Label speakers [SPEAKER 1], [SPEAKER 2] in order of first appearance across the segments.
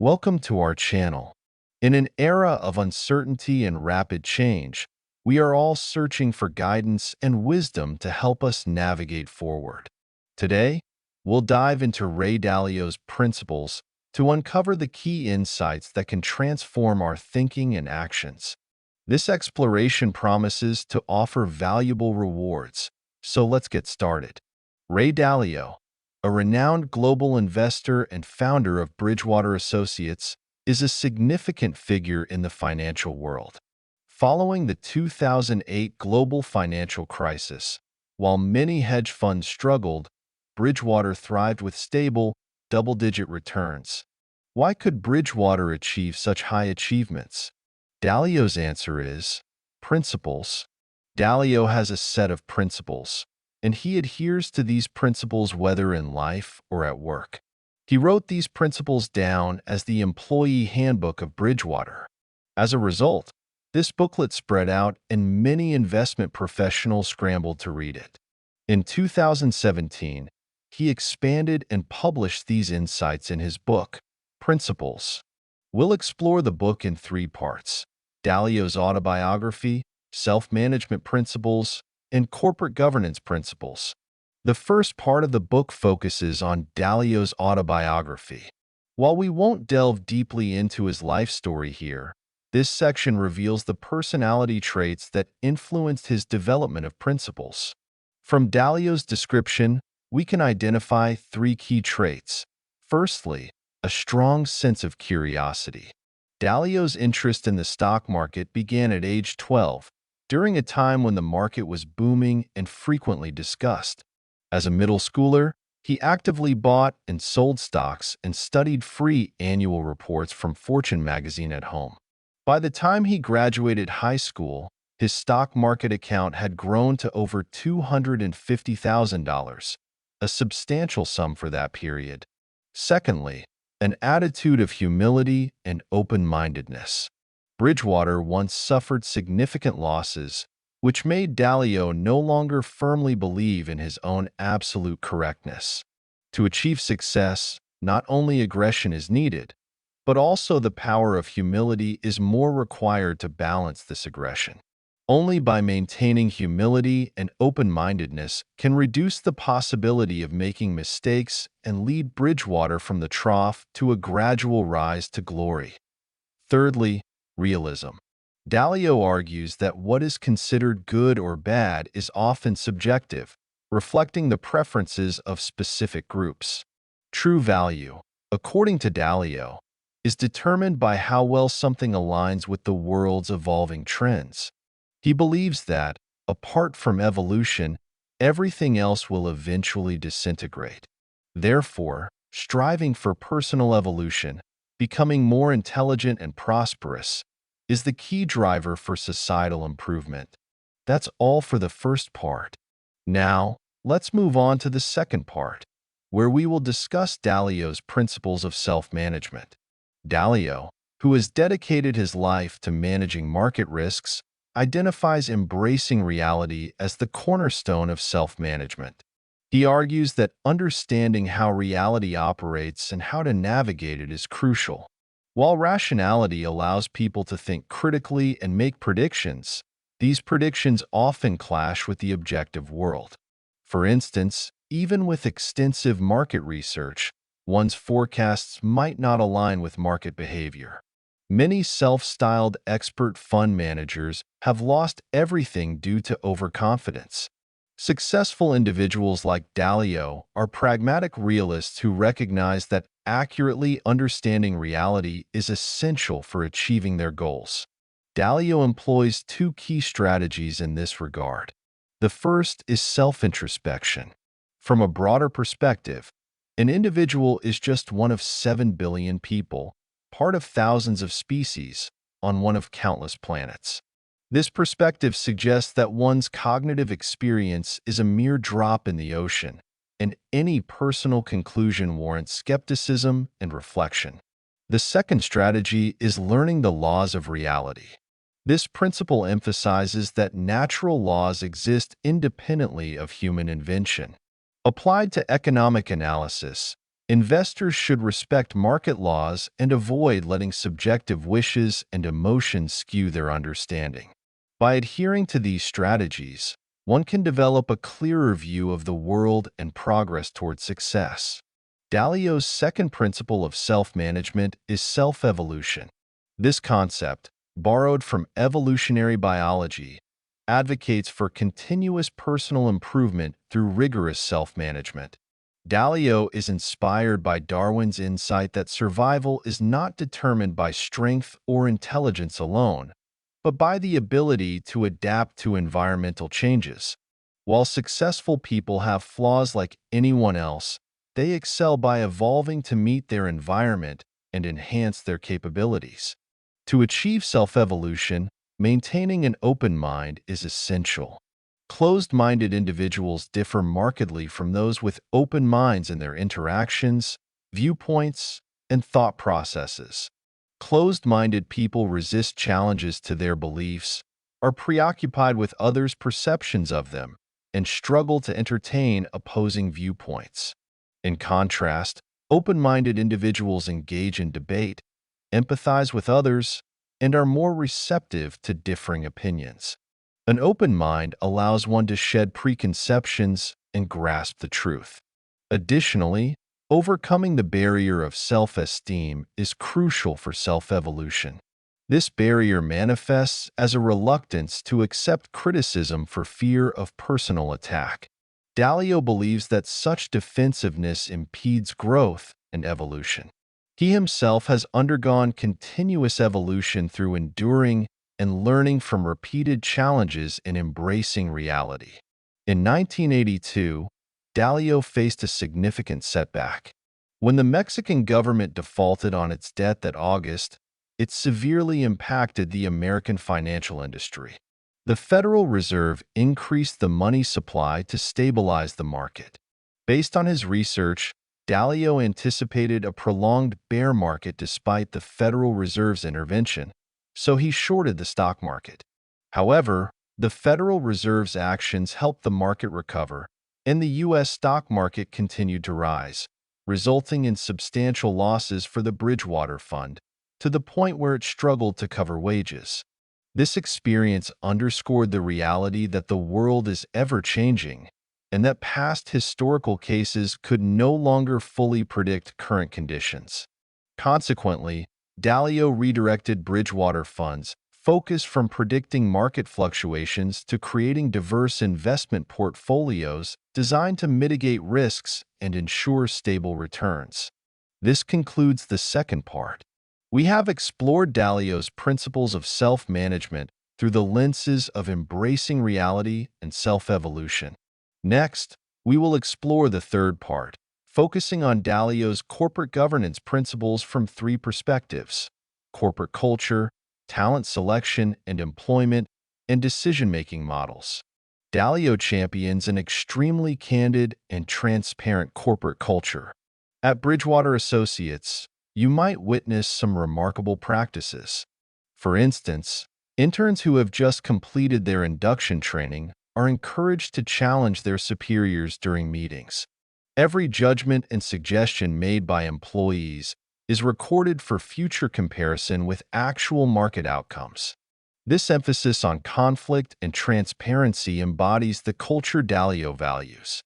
[SPEAKER 1] Welcome to our channel. In an era of uncertainty and rapid change, we are all searching for guidance and wisdom to help us navigate forward. Today, we'll dive into Ray Dalio's principles to uncover the key insights that can transform our thinking and actions. This exploration promises to offer valuable rewards, so let's get started. Ray Dalio, a renowned global investor and founder of Bridgewater Associates, is a significant figure in the financial world. Following the 2008 global financial crisis, while many hedge funds struggled, Bridgewater thrived with stable, double-digit returns. Why could Bridgewater achieve such high achievements? Dalio's answer is principles. Dalio has a set of principles, and he adheres to these principles whether in life or at work. He wrote these principles down as the employee handbook of Bridgewater. As a result, this booklet spread out and many investment professionals scrambled to read it. In 2017, he expanded and published these insights in his book, Principles. We'll explore the book in three parts: Dalio's autobiography, self-management principles, and corporate governance principles. The first part of the book focuses on Dalio's autobiography. While we won't delve deeply into his life story here, this section reveals the personality traits that influenced his development of principles. From Dalio's description, we can identify three key traits. Firstly, a strong sense of curiosity. Dalio's interest in the stock market began at age 12, during a time when the market was booming and frequently discussed. As a middle schooler, he actively bought and sold stocks and studied free annual reports from Fortune magazine at home. By the time he graduated high school, his stock market account had grown to over $250,000, a substantial sum for that period. Secondly, an attitude of humility and open-mindedness. Bridgewater once suffered significant losses, which made Dalio no longer firmly believe in his own absolute correctness. To achieve success, not only aggression is needed, but also the power of humility is more required to balance this aggression. Only by maintaining humility and open-mindedness can reduce the possibility of making mistakes and lead Bridgewater from the trough to a gradual rise to glory. Thirdly, realism. Dalio argues that what is considered good or bad is often subjective, reflecting the preferences of specific groups. True value, according to Dalio, is determined by how well something aligns with the world's evolving trends. He believes that, apart from evolution, everything else will eventually disintegrate. Therefore, striving for personal evolution, becoming more intelligent and prosperous, is the key driver for societal improvement. That's all for the first part. Now, let's move on to the second part, where we will discuss Dalio's principles of self-management. Dalio, who has dedicated his life to managing market risks, identifies embracing reality as the cornerstone of self-management. He argues that understanding how reality operates and how to navigate it is crucial. While rationality allows people to think critically and make predictions, these predictions often clash with the objective world. For instance, even with extensive market research, one's forecasts might not align with market behavior. Many self-styled expert fund managers have lost everything due to overconfidence. Successful individuals like Dalio are pragmatic realists who recognize that accurately understanding reality is essential for achieving their goals. Dalio employs two key strategies in this regard. The first is self-introspection. From a broader perspective, an individual is just one of 7 billion people, part of thousands of species, on one of countless planets. This perspective suggests that one's cognitive experience is a mere drop in the ocean, and any personal conclusion warrants skepticism and reflection. The second strategy is learning the laws of reality. This principle emphasizes that natural laws exist independently of human invention. Applied to economic analysis, Investors should respect market laws and avoid letting subjective wishes and emotions skew their understanding. By adhering to these strategies, one can develop a clearer view of the world and progress toward success. Dalio's second principle of self-management is self-evolution. This concept, borrowed from evolutionary biology, advocates for continuous personal improvement through rigorous self-management. Dalio is inspired by Darwin's insight that survival is not determined by strength or intelligence alone, but by the ability to adapt to environmental changes. While successful people have flaws like anyone else, they excel by evolving to meet their environment and enhance their capabilities. To achieve self-evolution, maintaining an open mind is essential. Closed-minded individuals differ markedly from those with open minds in their interactions, viewpoints, and thought processes. Closed-minded people resist challenges to their beliefs, are preoccupied with others' perceptions of them, and struggle to entertain opposing viewpoints. In contrast, open-minded individuals engage in debate, empathize with others, and are more receptive to differing opinions. An open mind allows one to shed preconceptions and grasp the truth. Additionally, overcoming the barrier of self-esteem is crucial for self-evolution. This barrier manifests as a reluctance to accept criticism for fear of personal attack. Dalio believes that such defensiveness impedes growth and evolution. He himself has undergone continuous evolution through enduring and learning from repeated challenges and embracing reality. In 1982, Dalio faced a significant setback. When the Mexican government defaulted on its debt that August, it severely impacted the American financial industry. The Federal Reserve increased the money supply to stabilize the market. Based on his research, Dalio anticipated a prolonged bear market despite the Federal Reserve's intervention, so he shorted the stock market. However, the Federal Reserve's actions helped the market recover, and the U.S. stock market continued to rise, resulting in substantial losses for the Bridgewater Fund, to the point where it struggled to cover wages. This experience underscored the reality that the world is ever-changing, and that past historical cases could no longer fully predict current conditions. Consequently, Dalio redirected Bridgewater Fund's focus from predicting market fluctuations to creating diverse investment portfolios designed to mitigate risks and ensure stable returns. This concludes the second part. We have explored Dalio's principles of self-management through the lenses of embracing reality and self-evolution. Next, we will explore the third part, focusing on Dalio's corporate governance principles from three perspectives: corporate culture, talent selection and employment, and decision-making models. Dalio champions an extremely candid and transparent corporate culture. At Bridgewater Associates, you might witness some remarkable practices. For instance, interns who have just completed their induction training are encouraged to challenge their superiors during meetings. Every judgment and suggestion made by employees is recorded for future comparison with actual market outcomes. This emphasis on conflict and transparency embodies the culture Dalio values.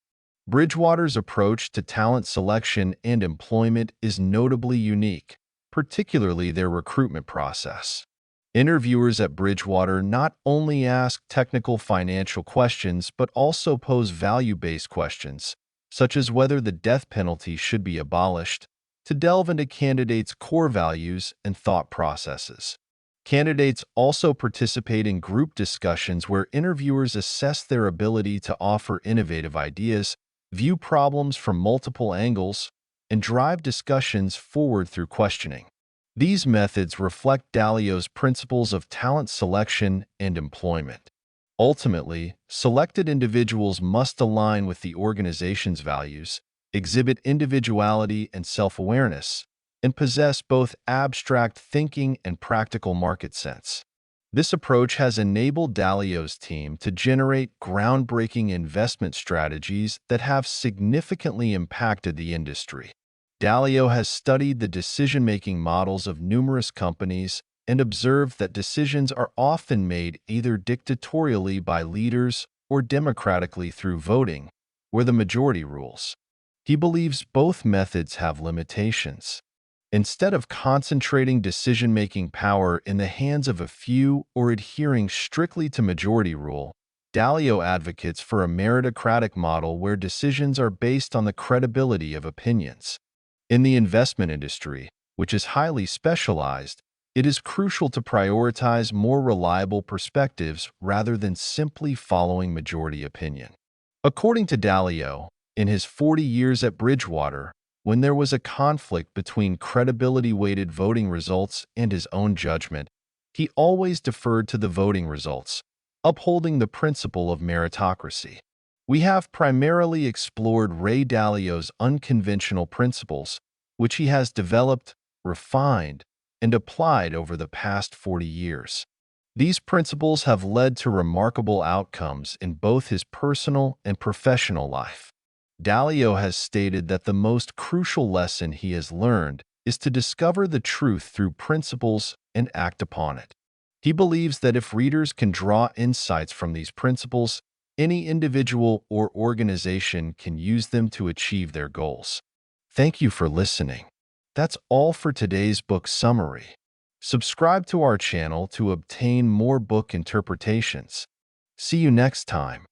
[SPEAKER 1] Bridgewater's approach to talent selection and employment is notably unique, particularly their recruitment process. Interviewers at Bridgewater not only ask technical financial questions but also pose value-based questions, such as whether the death penalty should be abolished, to delve into candidates' core values and thought processes. Candidates also participate in group discussions where interviewers assess their ability to offer innovative ideas, view problems from multiple angles, and drive discussions forward through questioning. These methods reflect Dalio's principles of talent selection and employment. Ultimately, selected individuals must align with the organization's values, exhibit individuality and self-awareness, and possess both abstract thinking and practical market sense. This approach has enabled Dalio's team to generate groundbreaking investment strategies that have significantly impacted the industry. Dalio has studied the decision-making models of numerous companies and observed that decisions are often made either dictatorially by leaders or democratically through voting, where the majority rules. He believes both methods have limitations. Instead of concentrating decision-making power in the hands of a few or adhering strictly to majority rule, Dalio advocates for a meritocratic model where decisions are based on the credibility of opinions. In the investment industry, which is highly specialized, it is crucial to prioritize more reliable perspectives rather than simply following majority opinion. According to Dalio, in his 40 years at Bridgewater, when there was a conflict between credibility-weighted voting results and his own judgment, he always deferred to the voting results, upholding the principle of meritocracy. We have primarily explored Ray Dalio's unconventional principles, which he has developed, refined, and applied over the past 40 years. These principles have led to remarkable outcomes in both his personal and professional life. Dalio has stated that the most crucial lesson he has learned is to discover the truth through principles and act upon it. He believes that if readers can draw insights from these principles, any individual or organization can use them to achieve their goals. Thank you for listening. That's all for today's book summary. Subscribe to our channel to obtain more book interpretations. See you next time.